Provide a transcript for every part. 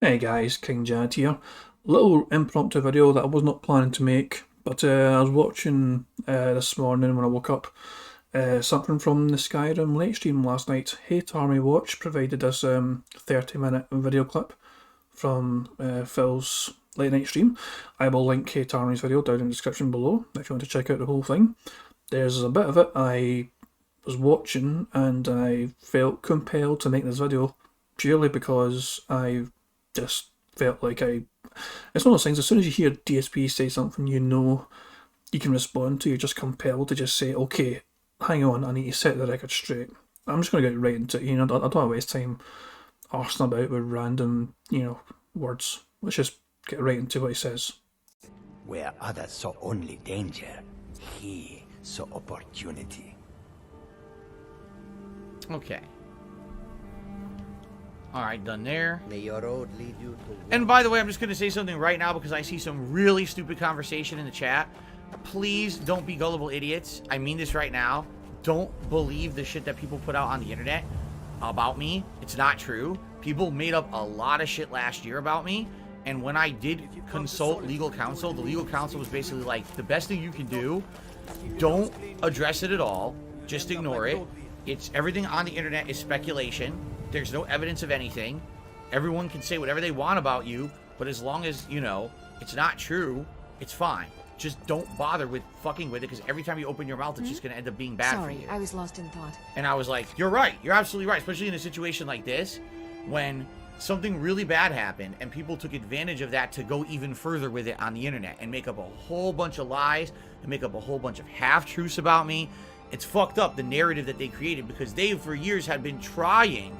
Hey guys, King Jad here. Little impromptu video that I was not planning to make, but I was watching this morning when I woke up something from the Skyrim late stream last night. Hate Army Watch provided this 30-minute video clip from Phil's late night stream. I will link Hate Army's video down in the description below if you want to check out the whole thing. There's a bit of it I was watching and I felt compelled to make this video purely because I just felt like it's one of those things, as soon as you hear DSP say something you know you can respond to, you're just compelled to just say, okay, hang on, I need to set the record straight. I'm just going to get right into it, I don't want to waste time arsing about with random, words. Let's just get right into what he says. Where others saw only danger, he saw opportunity. Okay. Alright, done there. May your road lead you to... And by the way, I'm just going to say something right now because I see some really stupid conversation in the chat. Please don't be gullible idiots. I mean this right now. Don't believe the shit that people put out on the internet about me. It's not true. People made up a lot of shit last year about me. And when I did consult legal counsel, the legal counsel was basically like, the best thing you can do, don't address it at all. Just ignore it. It's everything on the internet is speculation. There's no evidence of anything. Everyone can say whatever they want about you, but as long as, it's not true, it's fine. Just don't bother with fucking with it, because every time you open your mouth, it's just going to end up being bad for you. Sorry, I was lost in thought. And I was like, you're right. You're absolutely right, especially in a situation like this, when something really bad happened, and people took advantage of that to go even further with it on the internet, and make up a whole bunch of lies, and make up a whole bunch of half-truths about me. It's fucked up, the narrative that they created, because they, for years, had been trying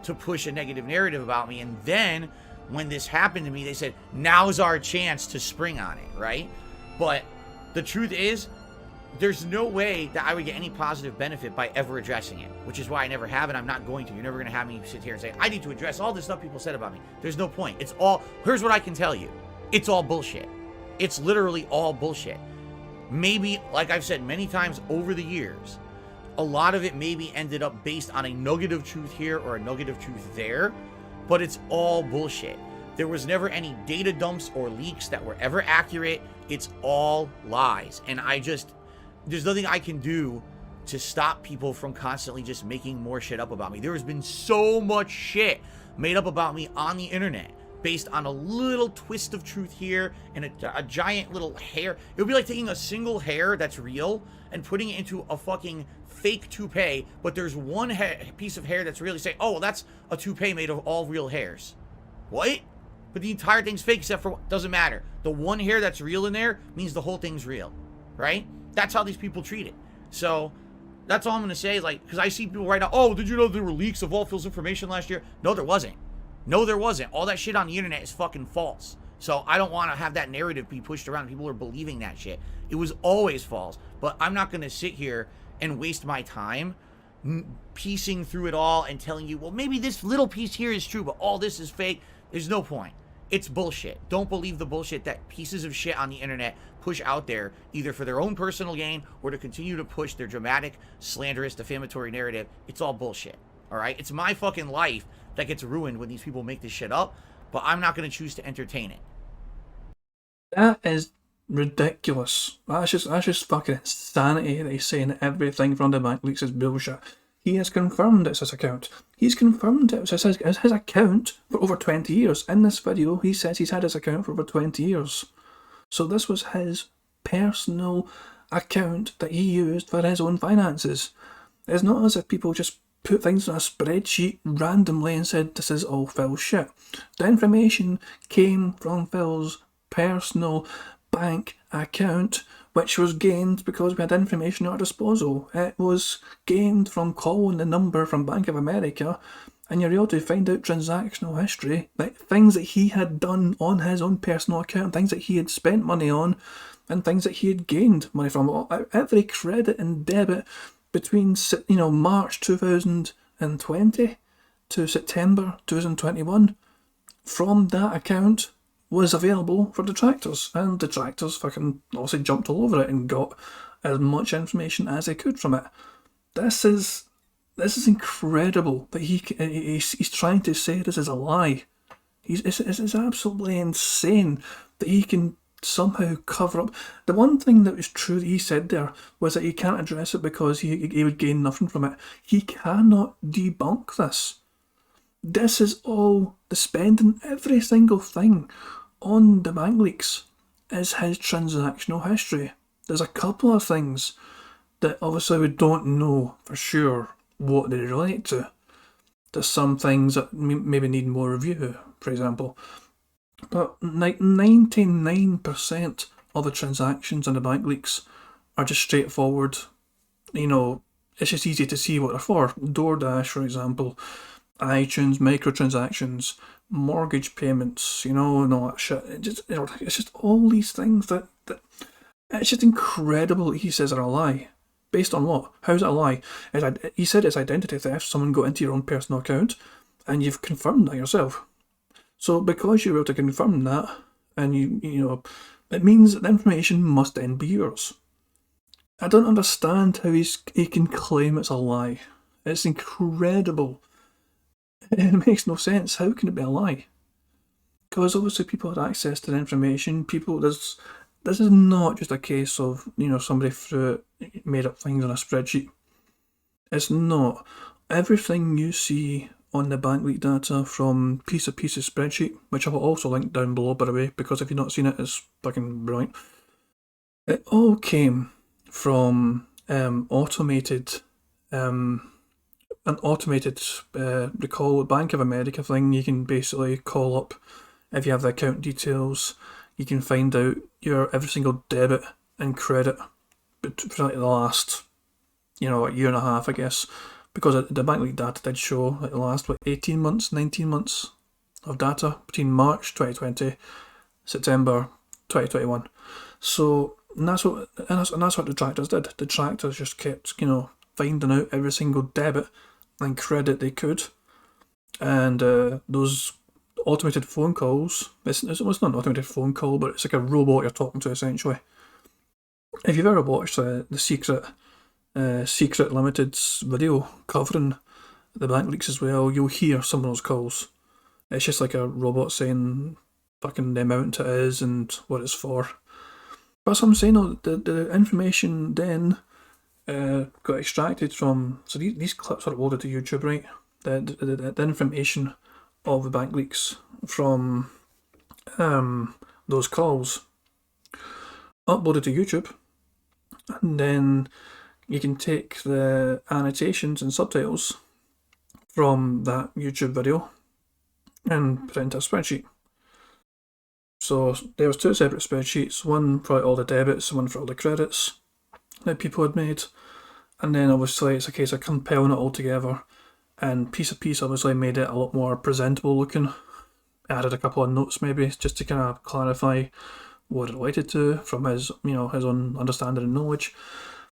to push a negative narrative about me, and then when this happened to me, they said, now's our chance to spring on it, right? But the truth is, there's no way that I would get any positive benefit by ever addressing it, which is why I never have, and I'm not going to. You're never going to have me sit here and say, I need to address all this stuff people said about me. There's no point. It's all, here's what I can tell you. It's all bullshit. It's literally all bullshit. Maybe, like I've said many times over the years, a lot of it maybe ended up based on a negative truth here or a negative truth there, but it's all bullshit. There was never any data dumps or leaks that were ever accurate. It's all lies. And there's nothing I can do to stop people from constantly just making more shit up about me. There has been so much shit made up about me on the internet based on a little twist of truth here and a giant little hair. It would be like taking a single hair that's real and putting it into a fucking fake toupee, but there's one piece of hair that's really saying, oh, well, that's a toupee made of all real hairs. What? But the entire thing's fake except for, doesn't matter. The one hair that's real in there means the whole thing's real, right? That's how these people treat it. So that's all I'm going to say, because I see people right now, oh, did you know there were leaks of all Phil's information last year? No, there wasn't. No, there wasn't. All that shit on the internet is fucking false. So I don't want to have that narrative be pushed around. People are believing that shit. It was always false. But I'm not going to sit here and waste my time piecing through it all and telling you, well, maybe this little piece here is true, but all this is fake. There's no point. It's bullshit. Don't believe the bullshit that pieces of shit on the internet push out there, either for their own personal gain or to continue to push their dramatic, slanderous, defamatory narrative. It's all bullshit. All right? It's my fucking life that gets ruined when these people make this shit up, but I'm not going to choose to entertain it. That is ridiculous. That's just fucking insanity that he's saying that everything from the bank leaks is bullshit. He has confirmed it's his account. He's confirmed it's his account for over 20 years. In this video, he says he's had his account for over 20 years. So this was his personal account that he used for his own finances. It's not as if people just put things on a spreadsheet randomly and said this is all Phil's shit. The information came from Phil's personal bank account, which was gained because we had information at our disposal. It was gained from calling the number from Bank of America, and you're able to find out transactional history, like things that he had done on his own personal account, things that he had spent money on, and things that he had gained money from. Every credit and debit between March 2020 to September 2021 from that account was available for detractors, and detractors fucking also jumped all over it and got as much information as they could from it. This is incredible that he's trying to say this is a lie. It's absolutely insane that he can somehow cover up. The one thing that was true that he said there was that he can't address it because he would gain nothing from it. He cannot debunk this. This is all the spending, every single thing on the bank leaks is his transactional history. There's a couple of things that obviously we don't know for sure what they relate to. There's some things that maybe need more review, for example. But 99% of the transactions on the bank leaks are just straightforward. You know, it's just easy to see what they're for. DoorDash, for example, iTunes, microtransactions, mortgage payments, and all that shit. It's just all these things that it's just incredible he says are a lie. Based on what? How's it a lie? He said it's identity theft. Someone got into your own personal account, and you've confirmed that yourself. So because you're able to confirm that, and it means that the information must then be yours. I don't understand how he can claim it's a lie. It's incredible. It makes no sense. How can it be a lie? Because obviously people had access to the information. This is not just a case of somebody made up things on a spreadsheet. It's not. Everything you see on the bank leak data from piece of spreadsheet, which I will also link down below, by the way, because if you've not seen it, it's fucking brilliant. It all came from an automated recall Bank of America thing. You can basically call up if you have the account details. You can find out your every single debit and credit for like the last a year and a half, I guess, because the bank leak data did show like the last 18 months, 19 months of data between March 2020, September 2021. So that's what the detractors did. The detractors just kept finding out every single debit and credit they could, and those automated phone calls. It's not an automated phone call, but it's like a robot you're talking to essentially. If you've ever watched the Secret Limited's video covering the bank leaks as well, you'll hear some of those calls. It's just like a robot saying fucking the amount it is and what it's for. But as I'm saying, the information then got extracted from. So these clips are uploaded to YouTube, right? The information of the bank leaks from those calls uploaded to YouTube, and then you can take the annotations and subtitles from that YouTube video and put it into a spreadsheet. So there was two separate spreadsheets, one for all the debits, one for all the credits that people had made, and then obviously it's a case of compiling it all together, and piece obviously made it a lot more presentable looking. Added a couple of notes maybe just to kind of clarify what it related to from his his own understanding and knowledge.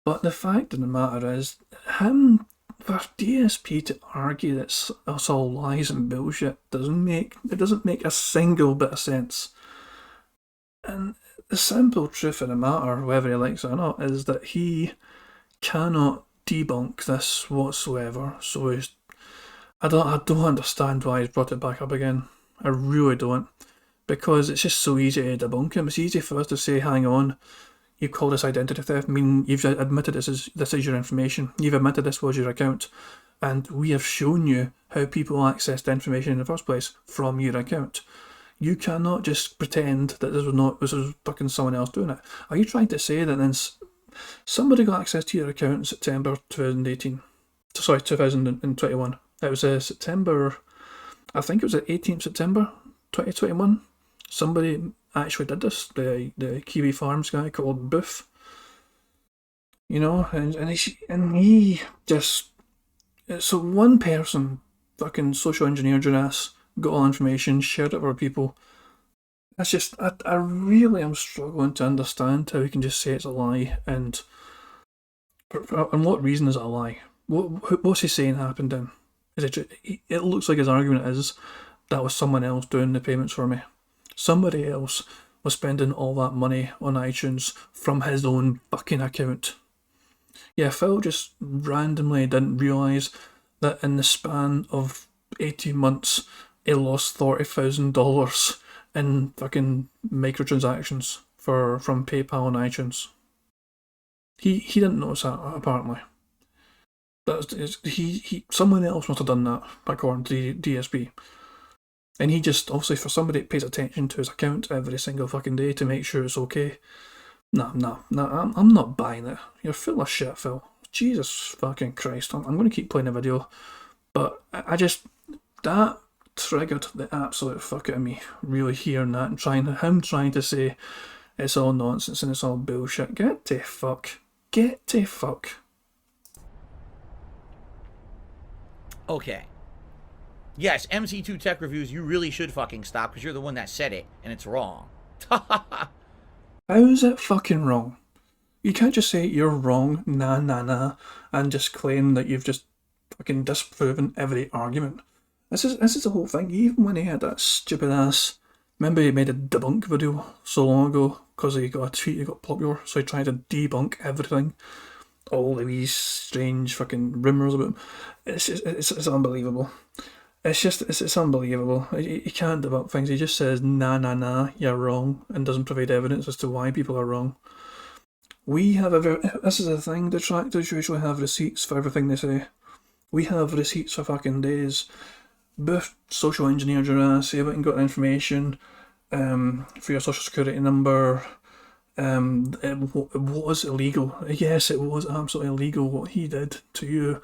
But the fact of the matter is, for DSP to argue that it's all lies and bullshit doesn't make a single bit of sense. And the simple truth of the matter, whether he likes it or not, is that he cannot debunk this whatsoever. So I don't understand why he's brought it back up again. I really don't, because it's just so easy to debunk him. It's easy for us to say, hang on, you call this identity theft. I mean, you've admitted this is your information. You've admitted this was your account, and we have shown you how people accessed the information in the first place from your account. You cannot just pretend that this was fucking someone else doing it. Are you trying to say that then somebody got access to your account in September 2018? Sorry, 2021. It was September. I think it was the 18th September 2021. Somebody actually did this. The Kiwi Farms guy called Booth. And he just. So one person fucking social engineered your ass, got all information, shared it with people. That's just. I really am struggling to understand how he can just say it's a lie, and what reason is it a lie? What's he saying happened then? It looks like his argument is that was someone else doing the payments for me. Somebody else was spending all that money on iTunes from his own fucking account. Yeah, Phil just randomly didn't realise that in the span of 18 months he lost $30,000 in fucking microtransactions from PayPal and iTunes. He didn't notice that, apparently. Someone else must have done that, according to DSP. And he just, obviously, for somebody that pays attention to his account every single fucking day to make sure it's okay. Nah, I'm not buying it. You're full of shit, Phil. Jesus fucking Christ. I'm going to keep playing the video. But I just, that triggered the absolute fuck out of me, really hearing that and him trying to say it's all nonsense and it's all bullshit. Get to fuck. Get to fuck. Okay. Yes, MC2 Tech Reviews, you really should fucking stop because you're the one that said it and it's wrong. How's it fucking wrong? You can't just say you're wrong, nah, and just claim that you've just fucking disproven every argument. This is the whole thing. Even when he had that stupid ass, remember he made a debunk video so long ago because he got a tweet, he got popular, so he tried to debunk everything, all these strange fucking rumours about him. It's unbelievable. It's unbelievable. He can't debunk things. He just says nah, you're wrong, and doesn't provide evidence as to why people are wrong. This is the thing. Detractors usually have receipts for everything they say. We have receipts for fucking days. Booth social engineered your ass, say what and got information for your social security number. It was illegal. Yes, it was absolutely illegal what he did to you,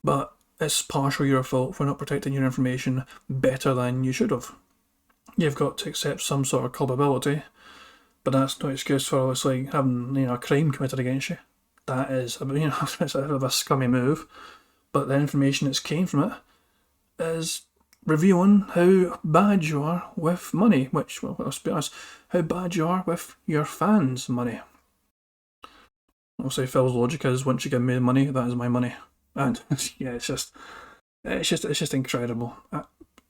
but it's partially your fault for not protecting your information better than you should have. You've got to accept some sort of culpability, but that's no excuse for obviously having a crime committed against you. That is, it's a bit of a scummy move, but the information that's came from it is revealing how bad you are with money, which, well, let's be honest, how bad you are with your fans' money. Obviously, Phil's logic is, once you give me the money, that is my money. And yeah, it's just incredible.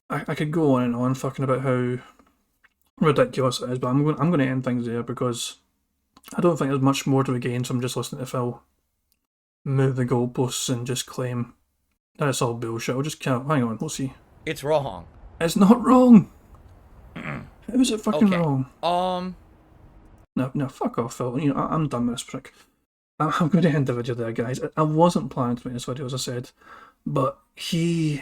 I could go on and on fucking about how ridiculous it is, but I'm going to end things there because I don't think there's much more to be gained from just listening to Phil move the goalposts and just claim that it's all bullshit. We'll just count. Hang on, we'll see. It's wrong. It's not wrong. How is it fucking wrong? No, fuck off, Phil. I'm done with this prick. I'm going to end the video there, guys. I wasn't planning to make this video, as I said, but it's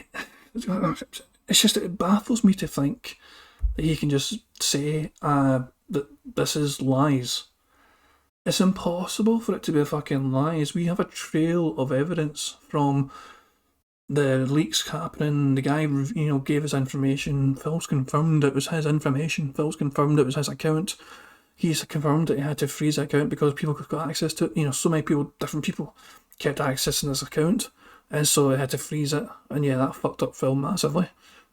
just, it baffles me to think that he can just say that this is lies. It's impossible for it to be fucking lies. We have a trail of evidence from the leaks happening. The guy, gave his information. Phil's confirmed it was his information. Phil's confirmed it was his account. He's confirmed that he had to freeze that account because people could get access to it. So many people, different people, kept accessing his account, and so he had to freeze it. And yeah, that fucked up Phil massively.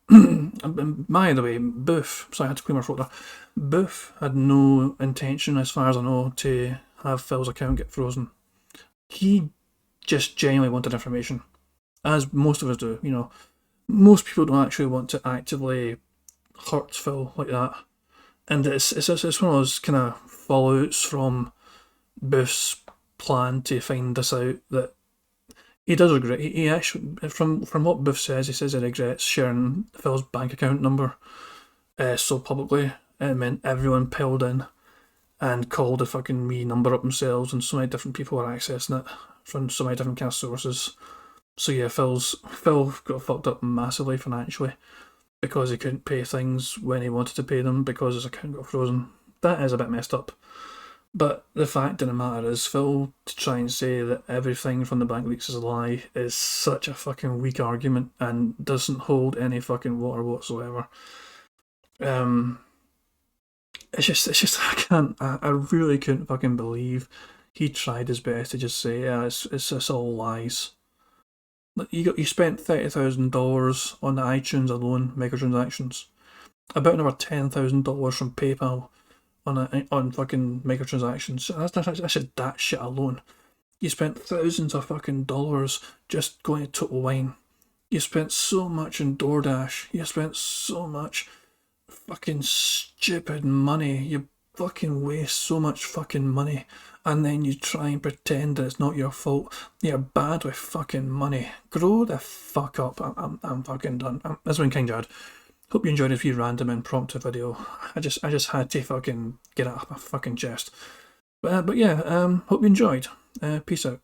And by the way, Booth, sorry, I had to clear my throat there. Booth had no intention, as far as I know, to have Phil's account get frozen. He just genuinely wanted information, as most of us do. Most people don't actually want to actively hurt Phil like that. And it's one of those kind of fallouts from Booth's plan to find this out, that he does regret. He actually, from what Booth says, he says he regrets sharing Phil's bank account number so publicly. It meant everyone piled in and called the fucking wee number up themselves, and so many different people were accessing it from so many different kind of sources. So yeah, Phil got fucked up massively financially, because he couldn't pay things when he wanted to pay them because his account got frozen. That is a bit messed up. But the fact of the matter is, Phil, to try and say that everything from the bank leaks is a lie is such a fucking weak argument and doesn't hold any fucking water whatsoever. It's just I really couldn't fucking believe he tried his best to just say, yeah, it's all lies. You spent $30,000 on the iTunes alone, microtransactions. About another $10,000 from PayPal on fucking microtransactions. That's just that shit alone. You spent thousands of fucking dollars just going to Total Wine. You spent so much in DoorDash. You spent so much fucking stupid money. You fucking waste so much fucking money, and then you try and pretend that it's not your fault. You're bad with fucking money. Grow the fuck up. I'm fucking done. This has been King Jad. Hope you enjoyed this few random impromptu video. I just had to fucking get it off my fucking chest. But yeah, hope you enjoyed. Peace out.